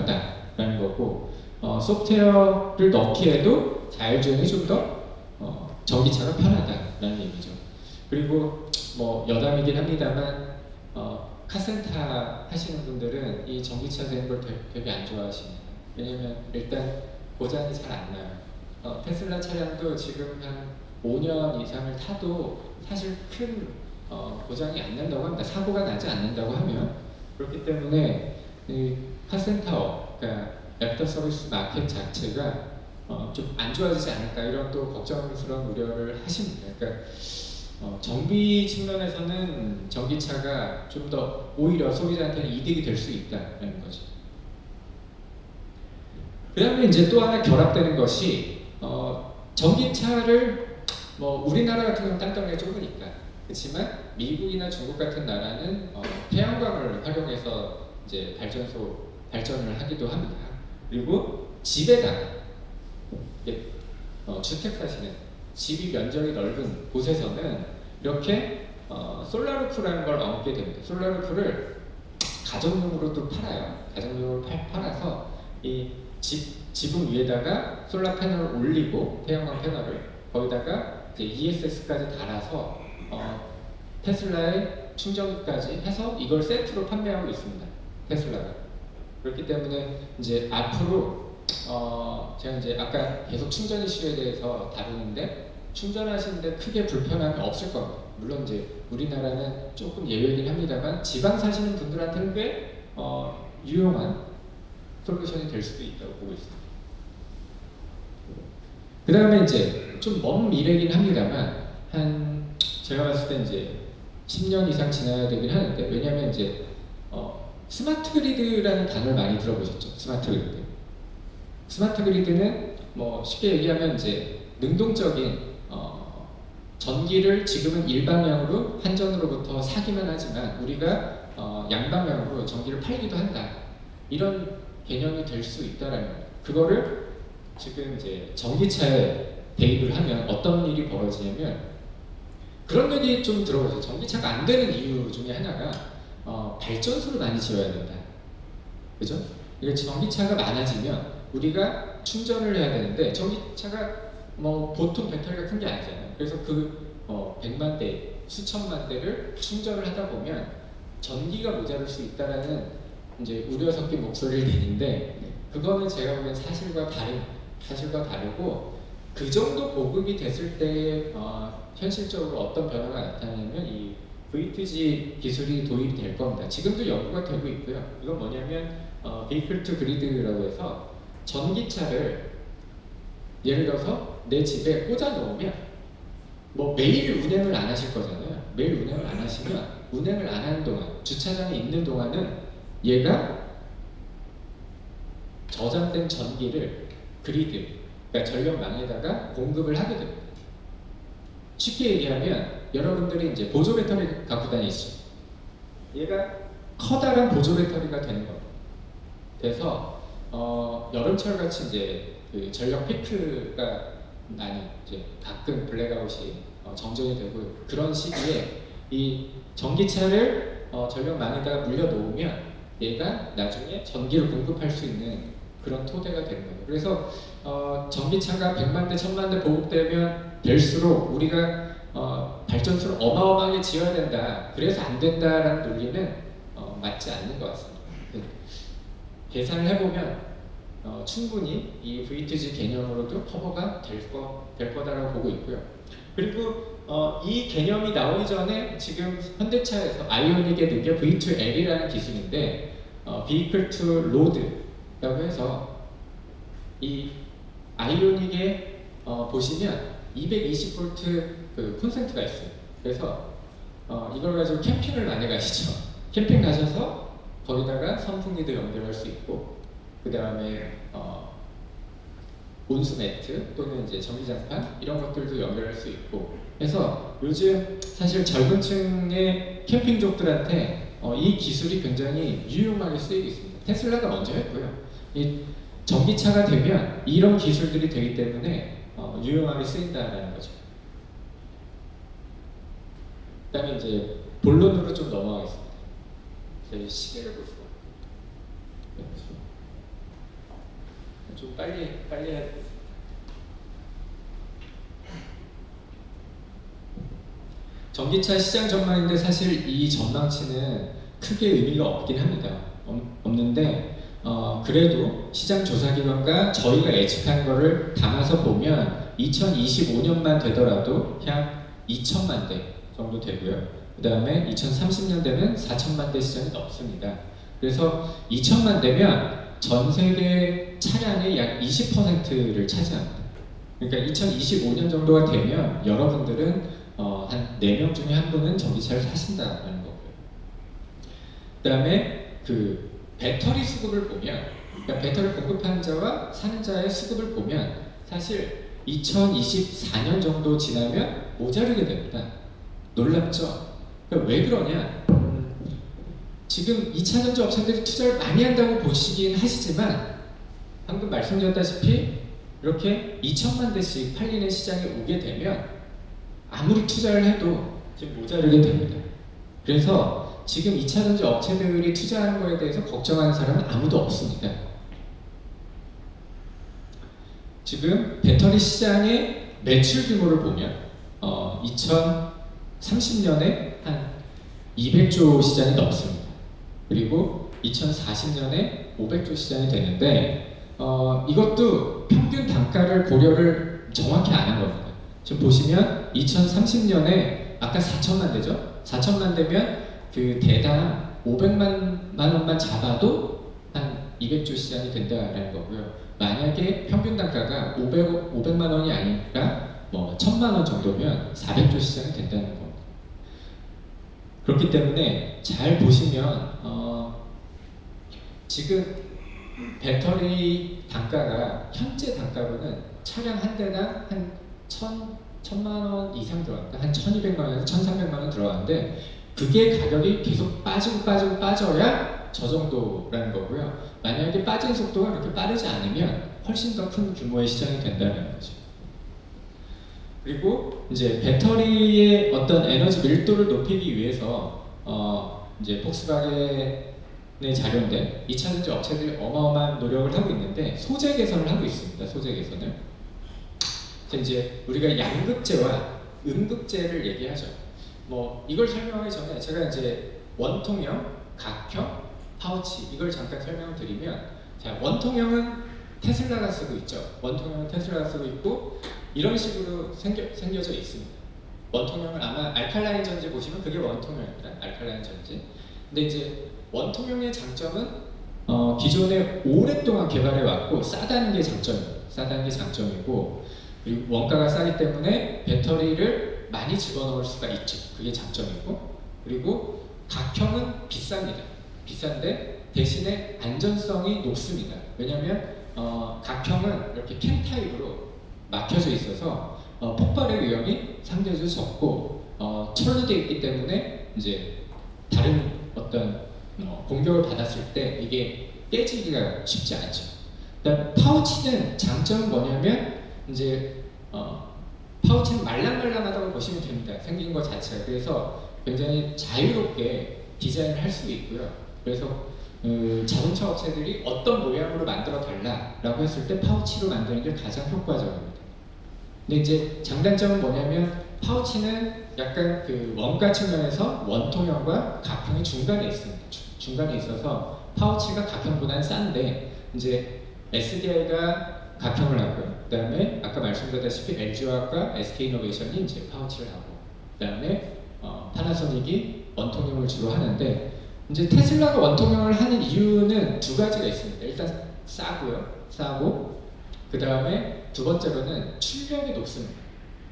한다라는 거고, 소프트웨어를 넣기에도 자율주행이 좀 더 전기차가 편하다라는 얘기죠. 그리고 뭐 여담이긴 합니다만 카센터 하시는 분들은 이 전기차 되는 걸 되게 안 좋아하십니다. 왜냐면 일단 고장이 잘 안 나요. 테슬라 차량도 지금 한 5년 이상을 타도 사실 큰 고장이 안 난다고 합니다. 사고가 나지 않는다고 하면. 그렇기 때문에 이 카센터, 그러니까 애프터 서비스 마켓 자체가 좀 안 좋아지지 않을까, 이런 또 걱정스러운 우려를 하십니다. 그러니까 정비 측면에서는 전기차가 좀 더 오히려 소비자한테는 이득이 될 수 있다는 거죠. 그 다음에 이제 또 하나 결합되는 것이 전기차를 뭐 우리나라 같은 경우는 땅덩이가 좁으니까, 그렇지만 미국이나 중국 같은 나라는 태양광을 활용해서 이제 발전을 하기도 합니다. 그리고 집에다가 주택 사시는 집이 면적이 넓은 곳에서는 이렇게 솔라루프라는 걸 얹게 됩니다. 솔라루프를 가정용으로도 팔아요. 가정용으로 팔아서 이 지붕 위에다가 솔라 패널을 올리고, 태양광 패널을 거기다가 이제 ESS까지 달아서 테슬라의 충전기까지 해서 이걸 세트로 판매하고 있습니다. 테슬라가. 그렇기 때문에 이제 앞으로 제가 이제 아까 계속 충전 이슈에 대해서 다루는데, 충전하시는데 크게 불편함이 없을 겁니다. 물론 이제 우리나라는 조금 예외이긴 합니다만 지방 사시는 분들한테는 꽤 유용한 솔루션이 될 수도 있다고 보고 있습니다. 그 다음에 이제 좀 먼 미래이긴 합니다만 제가 봤을 때 이제 10년 이상 지나야 되긴 하는데, 왜냐하면 이제 스마트 그리드라는 단어를 많이 들어보셨죠? 스마트 그리드. 스마트 그리드는 뭐 쉽게 얘기하면 이제 능동적인 전기를 지금은 일방향으로 한전으로부터 사기만 하지만 우리가 양방향으로 전기를 팔기도 한다, 이런 개념이 될 수 있다라는 거예요. 그거를 지금 이제 전기차에 대입을 하면 어떤 일이 벌어지냐면, 그런 얘기 좀 들어보세요. 전기차가 안 되는 이유 중에 하나가 발전소를 많이 지어야 된다. 그죠? 이게 전기차가 많아지면 우리가 충전을 해야 되는데, 전기차가 뭐 보통 배터리가 큰 게 아니잖아요. 그래서 그 100만 대, 수천만 대를 충전을 하다 보면 전기가 모자랄 수 있다라는 이제 우려 섞인 목소리를 내는데, 그거는 제가 보기엔 사실과 다르고, 그 정도 보급이 됐을 때 현실적으로 어떤 변화가 나타나냐면 이 V2G 기술이 도입이 될 겁니다. 지금도 연구가 되고 있고요. 이건 뭐냐면 Vehicle to Grid라고 해서 전기차를 예를 들어서 내 집에 꽂아 놓으면 뭐 매일 운행을 안 하실 거잖아요. 매일 운행을 안 하시면 운행을 안 하는 동안, 주차장에 있는 동안은 얘가 저장된 전기를 그리드, 그러니까 전력망에다가 공급을 하게 됩니다. 쉽게 얘기하면 여러분들이 이제 보조 배터리 갖고 다니시죠. 얘가 커다란 보조 배터리가 되는 겁니다. 그래서 여름철 같이 이제 그 전력 피크가 많이 이제 가끔 블랙아웃이 정전이 되고, 그런 시기에 이 전기차를 전력망에다가 물려놓으면 얘가 나중에 전기를 공급할 수 있는 그런 토대가 되는 거예요. 그래서 전기차가 100만 대, 1000만 대 보급되면 될수록 우리가 발전소를 어마어마하게 지어야 된다, 그래서 안 된다라는 논리는 맞지 않는 것 같습니다. 계산을 해보면 충분히 이 V2G 개념으로도 커버가 될 거다라고 보고 있고요. 그리고 이 개념이 나오기 전에 지금 현대차에서 아이오닉에 넣은 게 V2L이라는 기술인데, Vehicle to Load라고 해서 이 아이오닉에 보시면 220V 그 콘센트가 있어요. 그래서 이걸 가지고 캠핑을 많이 가시죠. 캠핑 가셔서 거기다가 선풍기도 연결할 수 있고, 그 다음에 온수 매트 또는 이제 전기장판 이런 것들도 연결할 수 있고 해서 요즘 사실 젊은 층의 캠핑족들한테 이 기술이 굉장히 유용하게 쓰이고 있습니다. 테슬라가 먼저 했고요. 이 전기차가 되면 이런 기술들이 되기 때문에 유용하게 쓰인다는 거죠. 그 다음에 이제 본론으로 좀 넘어가겠습니다. 저희 시계를 볼 수가 없어요. 좀 빨리 해야 돼. 전기차 시장 전망인데 사실 이 전망치는 크게 의미가 없긴 합니다. 없는데 그래도 시장 조사기관과 저희가 예측한 거를 담아서 보면 2025년만 되더라도 약 2천만 대 정도 되고요. 그 다음에 2030년 되면 4천만 대 시장이 넘습니다. 그래서 2천만 대면 전 세계 차량의 약 20%를 차지합니다. 그러니까 2025년 정도가 되면 여러분들은 한 4명 중에 한 분은 전기차를 사신다는 거고요. 그 다음에 그 배터리 수급을 보면, 그러니까 배터리 공급하는 자와 사는 자의 수급을 보면 사실 2024년 정도 지나면 모자르게 됩니다. 놀랍죠? 그러니까 왜 그러냐? 지금 2차전지 업체들이 투자를 많이 한다고 보시긴 하시지만 방금 말씀드렸다시피 이렇게 2천만 대씩 팔리는 시장에 오게 되면 아무리 투자를 해도 지금 모자르게 됩니다. 그래서 지금 2차전지 업체들이 투자하는 거에 대해서 걱정하는 사람은 아무도 없습니다. 지금 배터리 시장의 매출 규모를 보면 2030년에 한 200조 시장이 넘습니다. 그리고 2040년에 500조 시장이 되는데 이것도 평균 단가를 고려를 정확히 안 한 겁니다. 지금 보시면 2030년에 아까 4천만 대죠? 4천만 대면 그 대당 500만 원만 잡아도 한 200조 시장이 된다는 거고요. 만약에 평균 단가가 500만 원이 아니라 뭐 1000만 원 정도면 400조 시장이 된다는 겁니다. 그렇기 때문에 잘 보시면 지금 배터리 단가가 현재 단가로는 차량 한 대당 한 1000만 원 이상 들어갑니다. 한 1200만 원에서 1300만 원 들어가는데 그게 가격이 계속 빠져야 저 정도라는 거고요. 만약에 빠진 속도가 그렇게 빠르지 않으면 훨씬 더 큰 규모의 시장이 된다는 거죠. 그리고 이제 배터리의 어떤 에너지 밀도를 높이기 위해서 이제 폭스바겐의 자료인데 2차전지 업체들이 어마어마한 노력을 하고 있는데 소재 개선을 하고 있습니다. 소재 개선을. 이제 우리가 양극재와 음극재를 얘기하죠. 뭐 이걸 설명하기 전에 제가 이제 원통형, 각형, 파우치 이걸 잠깐 설명드리면, 자 원통형은 테슬라가 쓰고 있죠. 원통형은 테슬라가 쓰고 있고 이런 식으로 생겨져 있습니다. 원통형은 아마 알칼라인 전지 보시면 그게 원통형입니다. 알칼라인 전지. 근데 이제 원통형의 장점은 기존에 오랫동안 개발해 왔고 싸다는 게 장점입니다. 싸다는 게 장점이고, 그리고 원가가 싸기 때문에 배터리를 많이 집어넣을 수가 있죠. 그게 장점이고, 그리고 각형은 비쌉니다. 비싼데 대신에 안전성이 높습니다. 왜냐하면 각형은 이렇게 캔 타입으로 막혀져 있어서 폭발의 위험이 상대적으로 적고 철로 되어 있기 때문에 이제 다른 어떤 공격을 받았을 때 이게 깨지기가 쉽지 않죠. 그다음 파우치는 장점은 뭐냐면 이제 파우치는 말랑말랑하다고 보시면 됩니다. 생긴 것 자체가. 그래서 굉장히 자유롭게 디자인을 할 수 있고요. 그래서 자동차 업체들이 어떤 모양으로 만들어 달라라고 했을 때 파우치로 만드는 게 가장 효과적입니다. 근데 이제 장단점은 뭐냐면 파우치는 약간 그 원가 측면에서 원통형과 각형이 중간에 있습니다. 중간에 있어서 파우치가 각형보다는 싼데 이제 SDI가 각형을 하고요. 그 다음에 아까 말씀드렸다시피 LG화학과 SK이노베이션이 이제 파우치를 하고, 그 다음에 파나소닉이 원통형을 주로 하는데, 이제 테슬라가 원통형을 하는 이유는 두 가지가 있습니다. 일단 싸고요. 싸고, 그 다음에 두 번째로는 출력이 높습니다.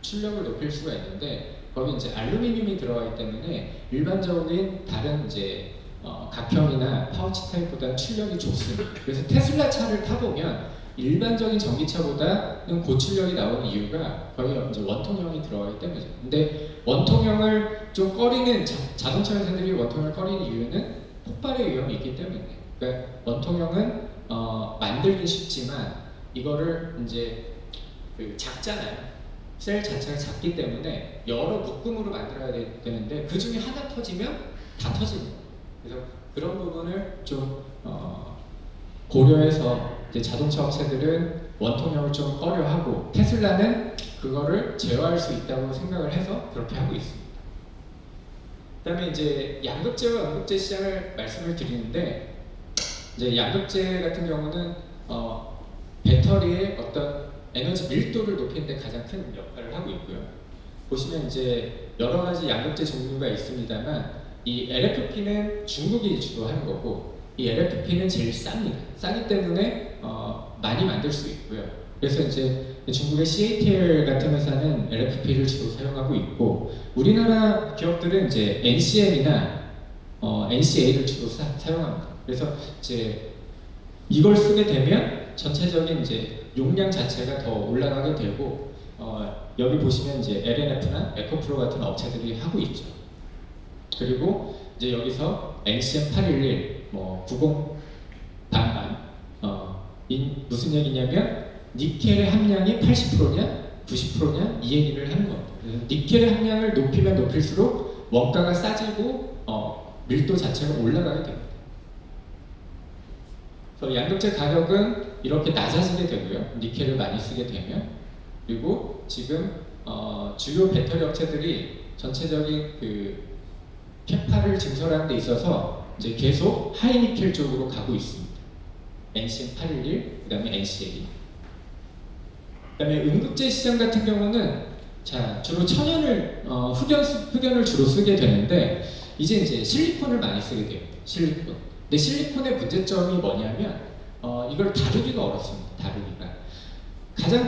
출력을 높일 수가 있는데 거기 이제 알루미늄이 들어가기 때문에 일반적인 다른 이제 각형이나 파우치 타입보다는 출력이 좋습니다. 그래서 테슬라 차를 타보면 일반적인 전기차보다는 고출력이 나오는 이유가 거의 이제 원통형이 들어가기 때문이죠. 근데 원통형을 좀 꺼리는 자동차 회사들이 원통형을 꺼리는 이유는 폭발의 위험이 있기 때문에. 그러니까 원통형은 만들긴 쉽지만 이거를 이제 작잖아요. 셀 자체가 작기 때문에 여러 묶음으로 만들어야 되는데 그 중에 하나 터지면 다 터집니다. 그래서 그런 부분을 좀 고려해서 이제 자동차 업체들은 원통형을 좀 꺼려하고 테슬라는 그거를 제어할 수 있다고 생각을 해서 그렇게 하고 있습니다. 그다음에 이제 양극재와 음극재 시장을 말씀을 드리는데 이제 양극재 같은 경우는 배터리의 어떤 에너지 밀도를 높이는 데 가장 큰 역할을 하고 있고요. 보시면 이제 여러 가지 양극재 종류가 있습니다만 이 LFP는 중국이 주로 하는 거고 이 LFP는 제일 쌉니다. 싸기 때문에 많이 만들 수 있고요. 그래서 이제 중국의 CATL 같은 회사는 LFP를 주로 사용하고 있고 우리나라 기업들은 이제 NCM이나 NCA를 주로 사용합니다. 그래서 이제 이걸 쓰게 되면 전체적인 이제 용량 자체가 더 올라가게 되고 여기 보시면 이제 LNF나 에코프로 같은 업체들이 하고 있죠. 그리고 이제 여기서 NCM 811, 90 반반 무슨 얘기냐면 니켈의 함량이 80%냐 90%냐 이 얘기를 하는 겁니다. 니켈의 함량을 높이면 높일수록 원가가 싸지고 밀도 자체가 올라가게 됩니다. 그래서 양극재 가격은 이렇게 낮아지게 되고요. 니켈을 많이 쓰게 되면 그리고 지금 주요 배터리 업체들이 전체적인 그 캐파를 증설하는 데 있어서 이제 계속 하이니켈 쪽으로 가고 있습니다. NCM 811, 그 다음에 NCA. 그 다음에 음극재 시장 같은 경우는 주로 천연을 흑연을 주로 쓰게 되는데 이제 실리콘을 많이 쓰게 돼요. 실리콘. 근데 실리콘의 문제점이 뭐냐면 이걸 다루기가 어렵습니다. 다루기가 가장